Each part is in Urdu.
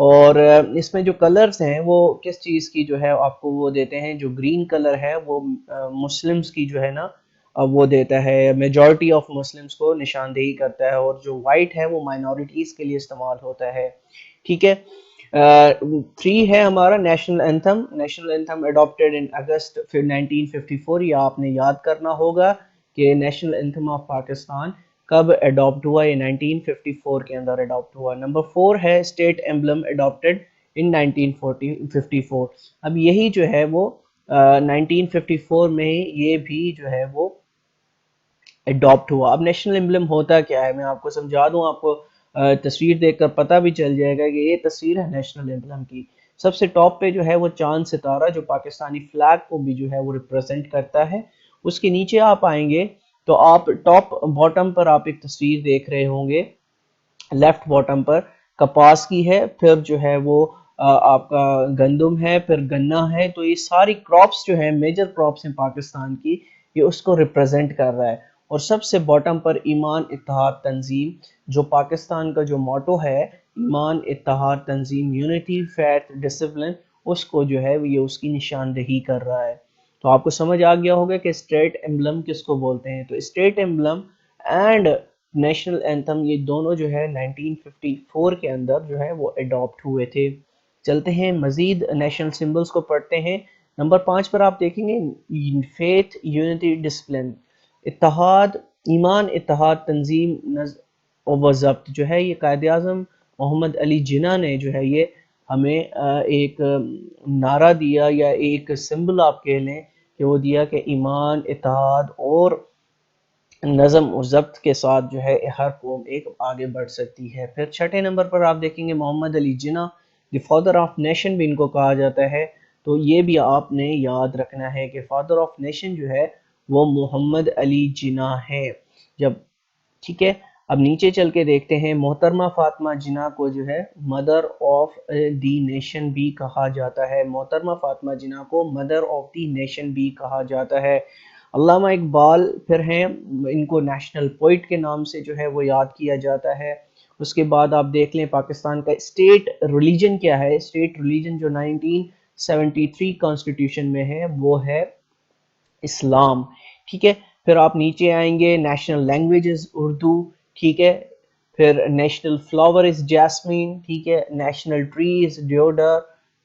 اور اس میں جو کلرز ہیں وہ کس چیز کی جو ہے آپ کو وہ دیتے ہیں، جو گرین کلر ہے وہ مسلمز کی جو ہے نا وہ دیتا ہے، میجورٹی آف مسلمز کو نشاندہی کرتا ہے، اور جو وائٹ ہے وہ مائنورٹیز کے لیے استعمال ہوتا ہے، ٹھیک ہے۔ 3 ہے ہمارا national anthem. National anthem adopted in August 1954، یہ آپ نے یاد کرنا ہوگا کہ نیشنل اینتھم آف پاکستان کب اڈاپٹ ہوا، یہ 1954 کے اندر اڈاپٹ ہوا۔ نمبر 4 ہے اسٹیٹ ایمبلم اڈاپٹیڈ ان 1954۔ اب یہی جو ہے وہ 1954 میں یہ بھی جو ہے وہ اڈاپٹ ہوا۔ اب نیشنل ایمبلم ہوتا کیا ہے، میں آپ کو سمجھا دوں، آپ کو تصویر دیکھ کر پتہ بھی چل جائے گا کہ یہ تصویر ہے نیشنل ایمبلم کی۔ سب سے ٹاپ پہ جو ہے وہ چاند ستارہ جو پاکستانی فلیگ کو بھی جو ہے وہ ریپرزینٹ کرتا ہے۔ اس کے نیچے آپ آئیں گے تو آپ ٹاپ باٹم پر آپ ایک تصویر دیکھ رہے ہوں گے، لیفٹ باٹم پر کپاس کی ہے، پھر جو ہے وہ آپ کا گندم ہے، پھر گنا ہے، تو یہ ساری کراپس جو ہیں میجر کراپس ہیں پاکستان کی، یہ اس کو ریپرزینٹ کر رہا ہے۔ اور سب سے باٹم پر ایمان اتحاد تنظیم، جو پاکستان کا جو موٹو ہے ایمان اتحاد تنظیم، یونٹی فیتھ ڈسپلن، اس کو جو ہے یہ اس کی نشاندہی کر رہا ہے۔ تو آپ کو سمجھ آ گیا ہوگا کہ اسٹیٹ ایمبلم کس کو بولتے ہیں۔ تو state emblem and national anthem یہ دونوں جو ہے 1954 کے اندر جو ہے وہ اڈاپٹ ہوئے تھے۔ چلتے ہیں مزید نیشنل سمبلز کو پڑھتے ہیں۔ نمبر 5 پر آپ دیکھیں گے فیتھ یونٹی ڈسپلن، اتحاد، ایمان اتحاد تنظیم و ضبط جو ہے، یہ قائد اعظم محمد علی جناح نے جو ہے یہ ہمیں ایک نعرہ دیا، یا ایک سمبل آپ کہہ لیں کہ وہ دیا کہ ایمان اتحاد اور نظم و ضبط کے ساتھ جو ہے ہر قوم ایک آگے بڑھ سکتی ہے۔ پھر 6 نمبر پر آپ دیکھیں گے محمد Ali Jinnah, the father of nation بھی ان کو کہا جاتا ہے، تو یہ بھی آپ نے یاد رکھنا ہے کہ فادر آف نیشن جو ہے وہ محمد علی جناح ہے جب، ٹھیک ہے۔ اب نیچے چل کے دیکھتے ہیں، محترمہ فاطمہ جناح کو جو ہے مدر آف دی نیشن بھی کہا جاتا ہے، محترمہ فاطمہ جناح کو مدر آف دی نیشن بھی کہا جاتا ہے۔ علامہ اقبال پھر ہیں، ان کو نیشنل پوئٹ کے نام سے جو ہے وہ یاد کیا جاتا ہے۔ اس کے بعد آپ دیکھ لیں پاکستان کا اسٹیٹ ریلیجن کیا ہے، اسٹیٹ ریلیجن جو 1973 کانسٹیٹیوشن میں ہے وہ ہے اسلام، ٹھیک ہے۔ پھر آپ نیچے آئیں گے، نیشنل لینگویجز اردو، ٹھیک ہے۔ پھر نیشنل فلاور از جاسمین، ٹھیک ہے۔ نیشنل ٹری از ڈیوڈر،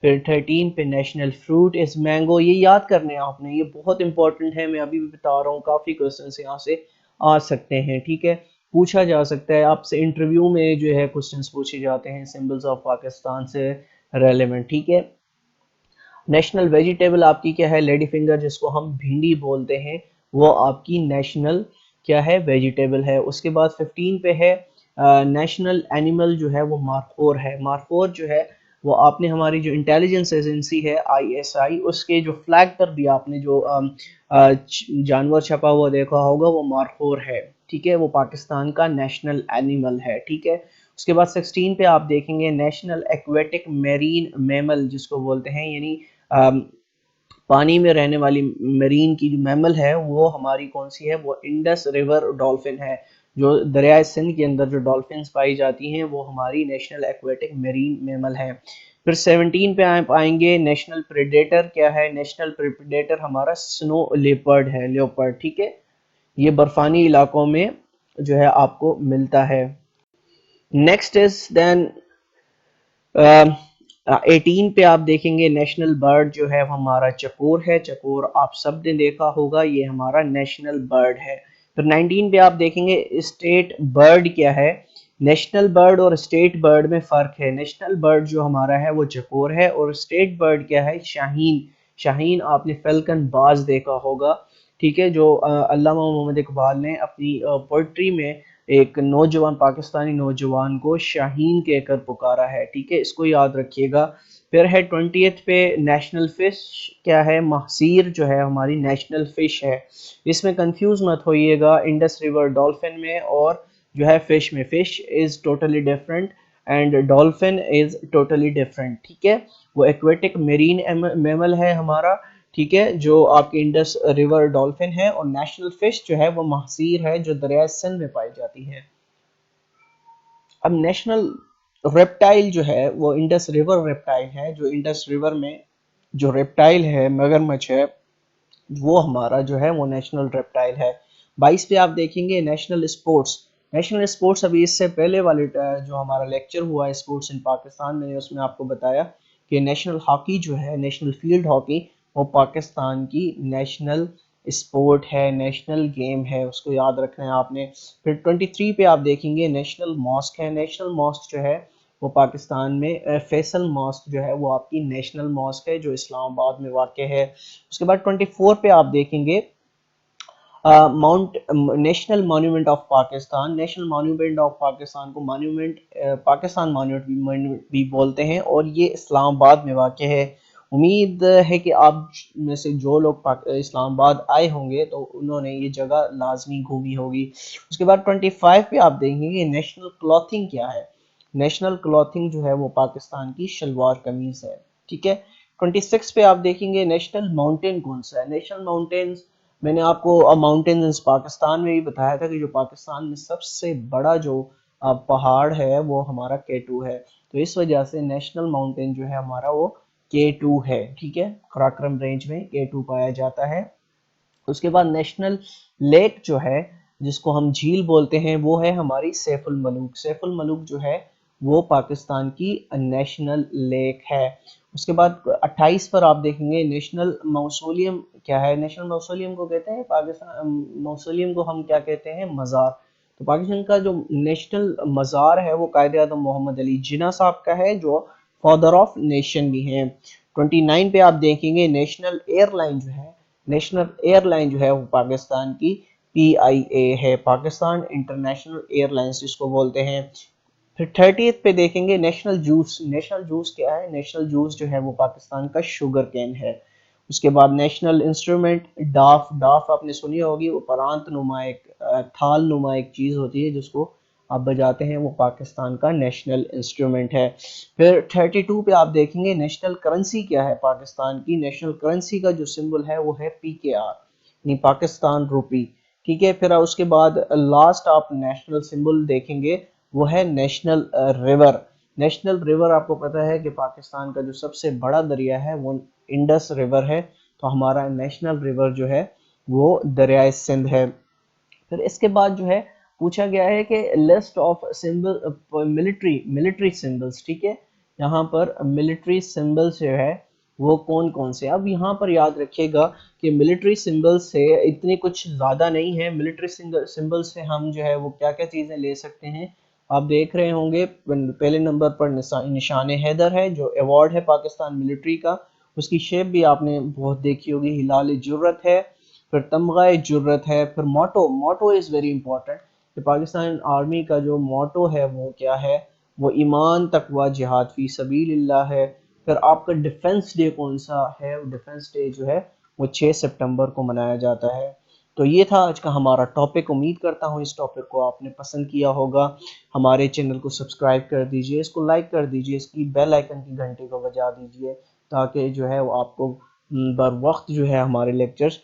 پھر 13 پہ نیشنل فروٹ از مینگو۔ یہ یاد کرنے ہیں آپ نے، یہ بہت امپورٹنٹ ہے، میں ابھی بھی بتا رہا ہوں، کافی کوسچنس یہاں سے آ سکتے ہیں، ٹھیک ہے، پوچھا جا سکتا ہے آپ سے، انٹرویو میں جو ہے کوسچنس پوچھے جاتے ہیں سمبلز آف پاکستان سے ریلیونٹ، ٹھیک ہے۔ نیشنل ویجیٹیبل آپ کی کیا ہے، لیڈی فنگر جس کو ہم بھنڈی بولتے ہیں، وہ آپ کی نیشنل کیا ہے، ویجیٹیبل ہے۔ اس کے بعد 15 پہ ہے نیشنل اینیمل جو ہے وہ مارخور ہے۔ مارخور جو ہے وہ آپ نے ہماری جو انٹیلیجنس ایجنسی ہے ISI، اس کے جو فلیگ پر بھی آپ نے جو جانور چھپا ہوا دیکھا ہوگا وہ مارخور ہے، ٹھیک ہے، وہ پاکستان کا نیشنل اینیمل ہے، ٹھیک ہے۔ اس کے بعد 16 پہ آپ دیکھیں گے نیشنل ایکویٹک میرین میمل جس کو بولتے ہیں، یعنی پانی میں رہنے والی میرین کی جو میمل ہے وہ ہماری کون سی ہے، وہ انڈس ریور ڈولفن ہے، جو دریائے سندھ کے اندر جو ڈولفنز پائی جاتی ہیں وہ ہماری نیشنل ایکویٹک میرین میمل ہے۔ پھر 17 پہ آپ آئیں گے، نیشنل پریڈیٹر کیا ہے، نیشنل پریڈیٹر ہمارا سنو لیپرڈ ہے، لیوپرڈ، ٹھیک ہے، یہ برفانی علاقوں میں جو ہے آپ کو ملتا ہے۔ نیکسٹ از دین 18 پہ آپ دیکھیں گے نیشنل برڈ جو ہے ہمارا چکور ہے، چکور آپ سب نے دیکھا ہوگا، یہ ہمارا نیشنل برڈ ہے۔ پھر 19 پہ آپ دیکھیں گے اسٹیٹ برڈ کیا ہے، نیشنل برڈ اور اسٹیٹ برڈ میں فرق ہے، نیشنل برڈ جو ہمارا ہے وہ چکور ہے، اور اسٹیٹ برڈ کیا ہے، شاہین، شاہین آپ نے فیلکن باز دیکھا ہوگا، ٹھیک ہے، جو علامہ محمد اقبال نے اپنی پوئٹری میں ایک نوجوان، پاکستانی نوجوان کو شاہین کہہ کر پکارا ہے، ٹھیک ہے، اس کو یاد رکھیے گا۔ پھر ہے 20th پہ نیشنل فش کیا ہے، ماہسیر جو ہے ہماری نیشنل فش ہے، اس میں کنفیوز مت ہوئیے گا انڈس ریور ڈولفن میں اور جو ہے فش میں، fish is totally different and dolphin is totally different, ٹھیک ہے، وہ ایکویٹک میرین میمل ہے ہمارا، ٹھیک ہے، جو آپ کی انڈس ریور ڈولفن ہے، اور نیشنل فش جو ہے وہ ماہسیر ہے جو دریائے سندھ میں پائی جاتی ہے۔ اب نیشنل ریپٹائل جو ہے وہ انڈس ریور ریپٹائل ہے، جو انڈس ریور میں جو ریپٹائل ہے مگرمچھ ہے وہ ہمارا جو ہے وہ نیشنل ریپٹائل ہے۔ 22 پہ آپ دیکھیں گے نیشنل اسپورٹس۔ نیشنل اسپورٹس ابھی اس سے پہلے والے جو ہمارا لیکچر ہوا ہے اسپورٹس ان پاکستان میں نے اس میں آپ کو بتایا کہ نیشنل ہاکی جو ہے، نیشنل فیلڈ ہاکی، وہ پاکستان کی نیشنل اسپورٹ ہے، نیشنل گیم ہے، اس کو یاد رکھنا ہے آپ نے۔ پھر 23 پہ آپ دیکھیں گے نیشنل ماسک ہے۔ نیشنل ماسک جو ہے وہ پاکستان میں فیصل ماسک جو ہے وہ آپ کی نیشنل ماسک ہے جو اسلام آباد میں واقع ہے۔ اس کے بعد 24 پہ آپ دیکھیں گے mount national monument of Pakistan. National monument of Pakistan کو مانیومنٹ پاکستان مانیومنٹ بھی بولتے ہیں اور یہ اسلام آباد میں واقع ہے۔ امید ہے کہ آپ میں سے جو لوگ اسلام آباد آئے ہوں گے تو انہوں نے یہ جگہ لازمی گھومی ہوگی۔ اس کے بعد 25 پہ آپ دیکھیں گے نیشنل کلوتھنگ کیا ہے۔ نیشنل کلوتھنگ جو ہے وہ پاکستان کی شلوار قمیض ہے، ٹھیک ہے۔ 26 پہ آپ دیکھیں گے نیشنل ماؤنٹین کون سا ہے۔ نیشنل ماؤنٹینز میں نے آپ کو ماؤنٹینز پاکستان میں بھی بتایا تھا کہ جو پاکستان میں سب سے بڑا جو پہاڑ ہے وہ ہمارا K2 ہے، تو اس وجہ سے نیشنل ماؤنٹین جو ہے ہمارا وہ K2 ہے، ٹھیک ہے۔ قراقرم رینج میں K2 پایا جاتا ہے۔ اس کے بعد نیشنل لیک جو ہے جس کو ہم جھیل بولتے ہیں وہ ہے ہماری سیف الملوک۔ سیف الملوک جو ہے وہ پاکستان کی نیشنل لیک ہے۔ اس کے بعد 28 پر آپ دیکھیں گے نیشنل موسولیم کیا ہے۔ نیشنل موسولیم کو کہتے ہیں پاکستان، موسولیم کو ہم کیا کہتے ہیں، مزار۔ تو پاکستان کا جو نیشنل مزار ہے وہ قائد اعظم محمد علی جناح صاحب کا ہے جو فادر آف نیشن بھی ہیں۔ 29 پہ آپ دیکھیں گے نیشنل ایئر لائن جو ہے، نیشنل ایئر لائن جو ہے وہ پاکستان کی PIA ہے، پاکستان انٹرنیشنل ایئر لائنز جس کو بولتے ہیں۔ پھر 30th پہ دیکھیں گے نیشنل جوس۔ نیشنل جوس کیا ہے؟ نیشنل جوس جو ہے وہ پاکستان کا شوگر کین ہے۔ اس کے بعد نیشنل انسٹرومنٹ ڈاف۔ ڈاف آپ نے سنی ہوگی، وہ پرانت نما ایک تھال نما ایک چیز ہوتی ہے جس کو آپ بجاتے ہیں، وہ پاکستان کا نیشنل انسٹرومنٹ ہے۔ پھر 32 پہ آپ دیکھیں گے نیشنل کرنسی کیا ہے پاکستان کی۔ نیشنل کرنسی کا جو سمبل ہے وہ ہے PKR یعنی پاکستان روپی، ٹھیک ہے۔ پھر اس کے بعد لاسٹ آپ نیشنل سمبل دیکھیں گے وہ ہے نیشنل ریور۔ نیشنل ریور آپ کو پتا ہے کہ پاکستان کا جو سب سے بڑا دریا ہے وہ انڈس ریور ہے، تو ہمارا نیشنل ریور جو ہے وہ دریائے سندھ ہے۔ پھر اس کے بعد جو ہے پوچھا گیا ہے کہ list of symbol military symbols, ٹھیک ہے، یہاں پر ملٹری سمبلز جو ہے وہ کون کون سے۔ اب یہاں پر یاد رکھیے گا کہ ملٹری سمبل سے اتنی کچھ زیادہ نہیں ہے۔ ملٹری سمبل سے ہم جو ہے وہ کیا کیا چیزیں لے سکتے ہیں، آپ دیکھ رہے ہوں گے پہلے نمبر پر نشان حیدر ہے جو ایوارڈ ہے پاکستان ملٹری کا، اس کی شیپ بھی آپ نے بہت دیکھی ہوگی، ہلال جرت ہے، پھر تمغہ جرت ہے، پھر موٹو از ویری امپورٹنٹ کہ پاکستان آرمی کا جو موٹو ہے وہ کیا ہے، وہ ایمان تقوی جہاد فی سبیل اللہ ہے۔ پھر آپ کا ڈیفنس ڈے کون سا ہے، ڈیفنس ڈے جو ہے وہ 6 سپٹمبر کو منایا جاتا ہے۔ تو یہ تھا آج کا ہمارا ٹاپک، امید کرتا ہوں اس ٹاپک کو آپ نے پسند کیا ہوگا۔ ہمارے چینل کو سبسکرائب کر دیجئے، اس کو لائک کر دیجئے، اس کی بیل آئیکن کی گھنٹی کو بجا دیجئے تاکہ جو ہے وہ آپ کو بر وقت جو ہے ہمارے لیکچرز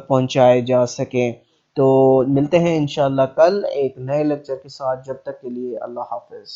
پہنچائے جا سکیں۔ تو ملتے ہیں انشاءاللہ کل ایک نئے لیکچر کے ساتھ، جب تک کے لیے اللہ حافظ۔